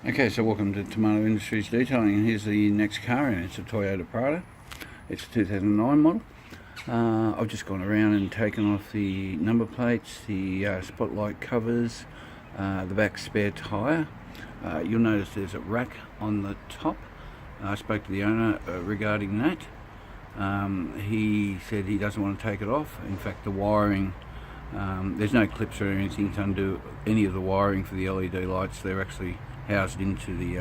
Okay, so welcome to Tomato Industries Detailing, and here's the next car, and it's a Toyota Prado. It's a 2009 model. I've just gone around and taken off the number plates, the spotlight covers, the back spare tyre. You'll notice there's a rack on the top. I spoke to the owner regarding that. He said he doesn't want to take it off. In fact, the wiring, there's no clips or anything to undo any of the wiring for the LED lights. They're actually housed into the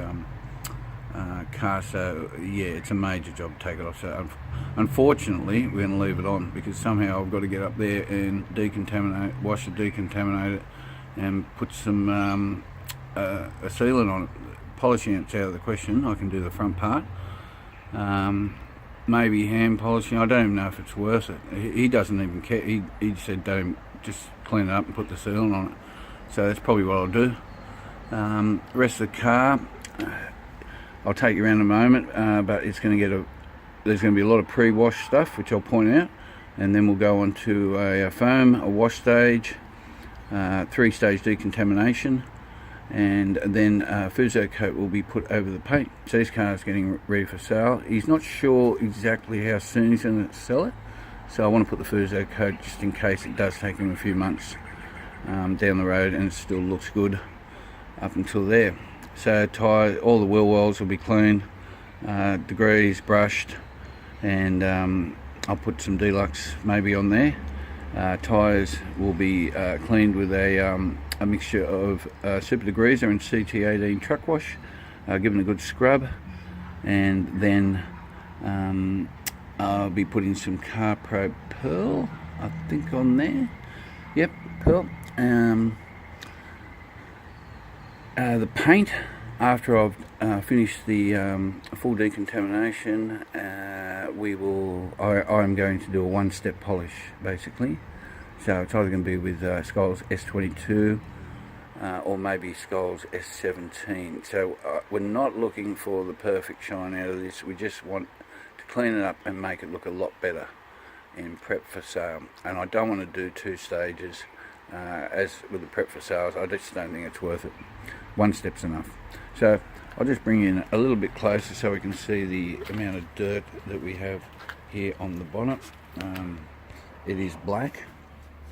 car, so yeah, it's a major job to take it off. So unfortunately we're going to leave it on, because somehow I've got to get up there and wash it, decontaminate it, and put some a sealant on it. Polishing it's out of the question. I can do the front part, maybe hand polishing. I don't even know if it's worth it. He doesn't even care. He said don't, just clean it up and put the sealant on it. So that's probably what I'll do. Rest of the car, I'll take you around in a moment, but it's going to get there's going to be a lot of pre-wash stuff, which I'll point out, and then we'll go on to a foam, a wash stage, 3-stage decontamination, and then Fuso coat will be put over the paint. So this car is getting ready for sale. He's not sure exactly how soon he's going to sell it, so I want to put the Fuso coat just in case it does take him a few months down the road and it still looks good up until there. So all the wheel wells will be cleaned, degrees brushed, and I'll put some deluxe maybe on there. Tyres will be cleaned with a mixture of super degreaser and CT18 truck wash, given a good scrub, and then I'll be putting some Car Pro Pearl, I think, on there. Yep, Pearl. The paint, after I've finished the full decontamination, I'm going to do a one-step polish basically. So it's either going to be with Skulls S22 or maybe Skulls S17. So we're not looking for the perfect shine out of this. We just want to clean it up and make it look a lot better in prep for sale. And I don't want to do 2 stages as with the prep for sales. I just don't think it's worth it. One step's enough. So I'll just bring in a little bit closer so we can see the amount of dirt that we have here on the bonnet. It is black,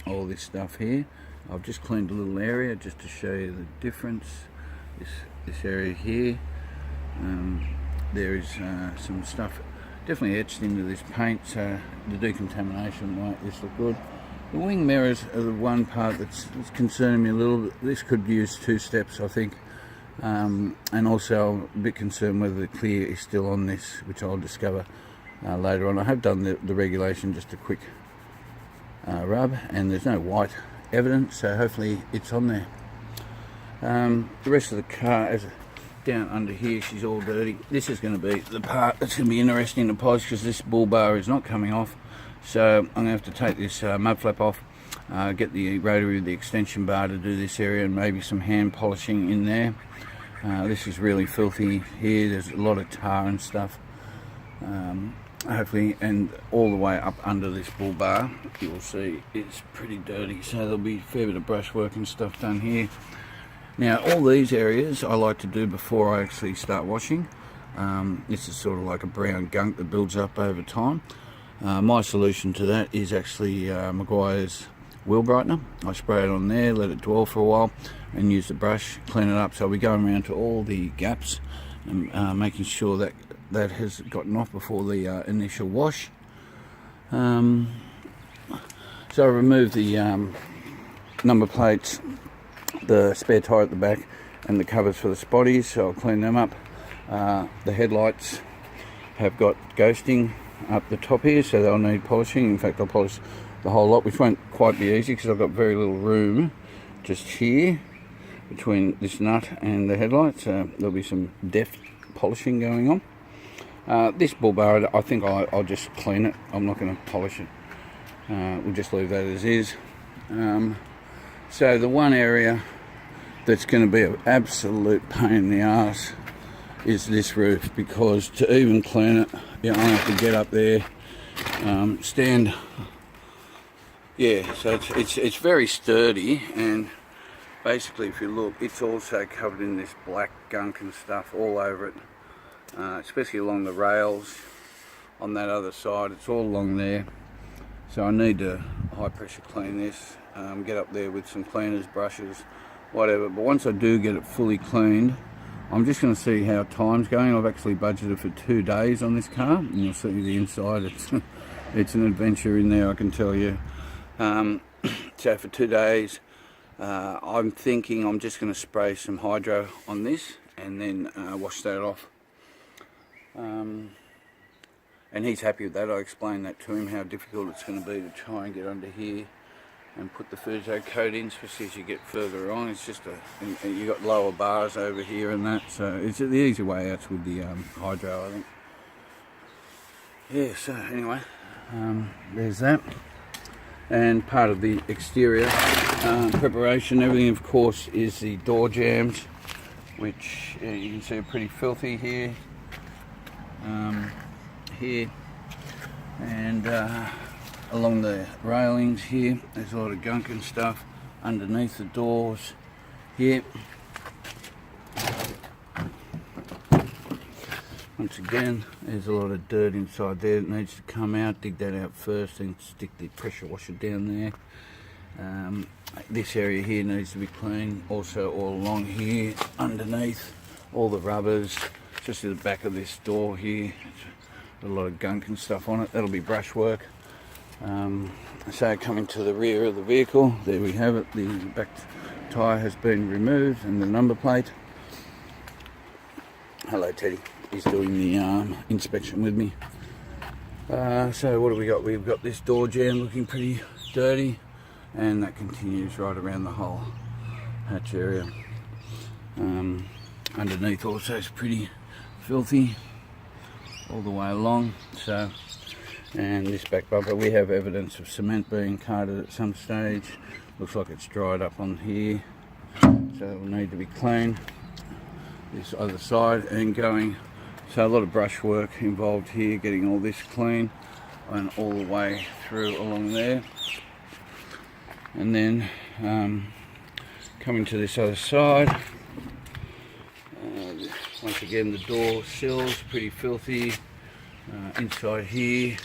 all this stuff here. I've just cleaned a little area just to show you the difference. This area here, there is some stuff definitely etched into this paint, so the decontamination will make this look good. The wing mirrors are the one part that's concerning me a little bit. This could use 2 steps, I think. And also I'm a bit concerned whether the clear is still on this, which I'll discover later on. I have done the regulation, just a quick rub, and there's no white evidence, so hopefully it's on there. The rest of the car, down under here, she's all dirty. This is going to be the part that's going to be interesting to polish, because this bull bar is not coming off. So I'm going to have to take this mud flap off, get the rotary with the extension bar to do this area, and maybe some hand polishing in there. This is really filthy here. There's a lot of tar and stuff. Hopefully, and all the way up under this bull bar, you'll see it's pretty dirty. So there'll be a fair bit of brushwork and stuff done here. Now, all these areas I like to do before I actually start washing. This is sort of like a brown gunk that builds up over time. My solution to that is actually Maguire's wheel brightener. I spray it on there, let it dwell for a while, and use the brush, clean it up. So we're going around to all the gaps and making sure that that has gotten off before the initial wash. So I removed the number plates, the spare tyre at the back, and the covers for the spotties, so I'll clean them up. The headlights have got ghosting up the top here, so they'll need polishing. In fact, I'll polish the whole lot, which won't quite be easy because I've got very little room just here between this nut and the headlights. There'll be some deft polishing going on. This bull bar, I think I'll just clean it. I'm not going to polish it. We'll just leave that as is. So the one area that's going to be an absolute pain in the ass is this roof, because to even clean it, I have to get up there, stand. Yeah, so it's very sturdy, and basically if you look, it's also covered in this black gunk and stuff all over it, especially along the rails on that other side. It's all along there, so I need to high pressure clean this, get up there with some cleaners, brushes, whatever. But once I do get it fully cleaned, I'm just going to see how time's going. I've actually budgeted for 2 days on this car, and you'll see the inside. It's an adventure in there, I can tell you. So for 2 days, I'm thinking I'm just going to spray some hydro on this and then wash that off. And he's happy with that. I explained that to him, how difficult it's going to be to try and get under here and put the Fuso coat in, especially as you get further on. It's just you got lower bars over here and that, so it's the easy way out with the hydro, I think. Yeah, so anyway, there's that. And part of the exterior preparation, everything of course is the door jambs, which you can see are pretty filthy here, and along the railings here there's a lot of gunk and stuff underneath the doors here. Once again, there's a lot of dirt inside there that needs to come out. Dig that out first and stick the pressure washer down there. This area here needs to be cleaned. Also all along here, underneath, all the rubbers, just at the back of this door here. It's a lot of gunk and stuff on it. That'll be brushwork. So coming to the rear of the vehicle, there we have it. The back tyre has been removed and the number plate. Hello Teddy. He's doing the inspection with me. So what do we got? We've got this door jamb looking pretty dirty, and that continues right around the whole hatch area. Underneath also is pretty filthy all the way along. So, and this back bumper, we have evidence of cement being carted at some stage. Looks like it's dried up on here, so it will need to be cleaned. This other side and going. So a lot of brush work involved here, getting all this clean and all the way through along there. And then coming to this other side, once again the door sills, pretty filthy, inside here,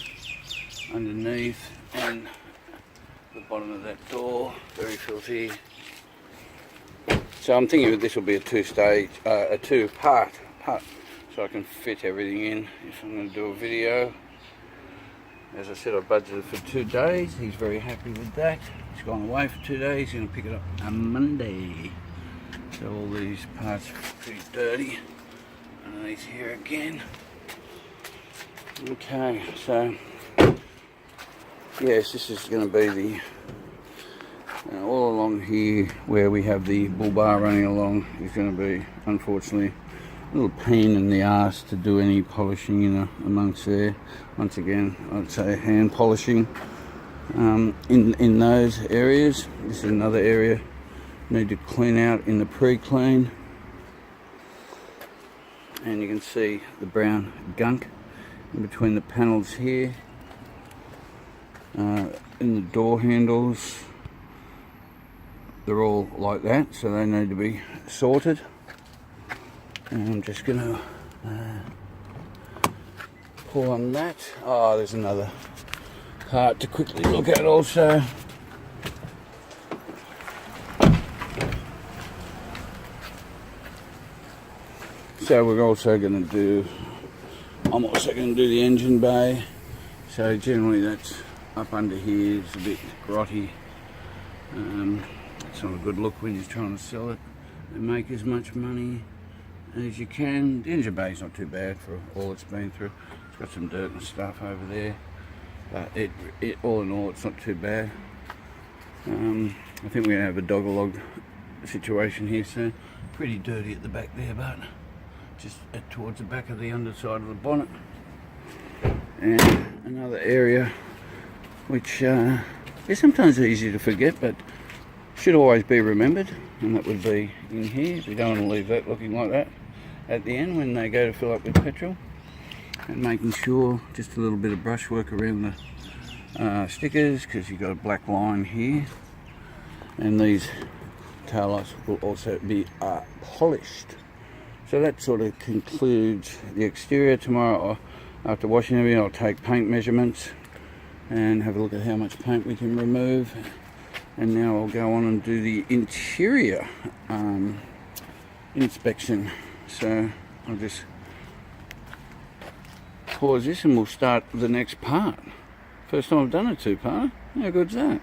underneath, and the bottom of that door, very filthy. So I'm thinking this will be a two-part, so I can fit everything in if I'm going to do a video. As I said, I budgeted for 2 days. He's very happy with that. He's gone away for 2 days. He's going to pick it up on Monday. So all these parts are pretty dirty. Underneath here again. Okay, so yes, this is going to be the all along here where we have the bull bar running along is going to be, unfortunately, a little pain in the ass to do any polishing amongst there. Once again, I'd say hand polishing in those areas. This is another area need to clean out in the pre-clean, and you can see the brown gunk in between the panels here, in the door handles. They're all like that, so they need to be sorted. And I'm just going to pull on that. Oh, there's another part to quickly look at also. So we're also going to do, I'm also going to do the engine bay. So generally that's up under here. It's a bit grotty. It's not a good look when you're trying to sell it and make as much money as you can. The engine bay's not too bad for all it's been through. It's got some dirt and stuff over there, but it all in all, it's not too bad. I think we're gonna have a dog-a-log situation here soon. Pretty dirty at the back there, but just towards the back of the underside of the bonnet. And another area which is sometimes easy to forget, but should always be remembered, and that would be in here. We don't want to leave that looking like that at the end when they go to fill up with petrol. And making sure just a little bit of brushwork around the stickers, because you've got a black line here, and these tail lights will also be polished. So that sort of concludes the exterior. Tomorrow, after washing everything, I'll take paint measurements and have a look at how much paint we can remove. And now I'll go on and do the interior inspection. So I'll just pause this and we'll start the next part. First time I've done a two-part. How good's that?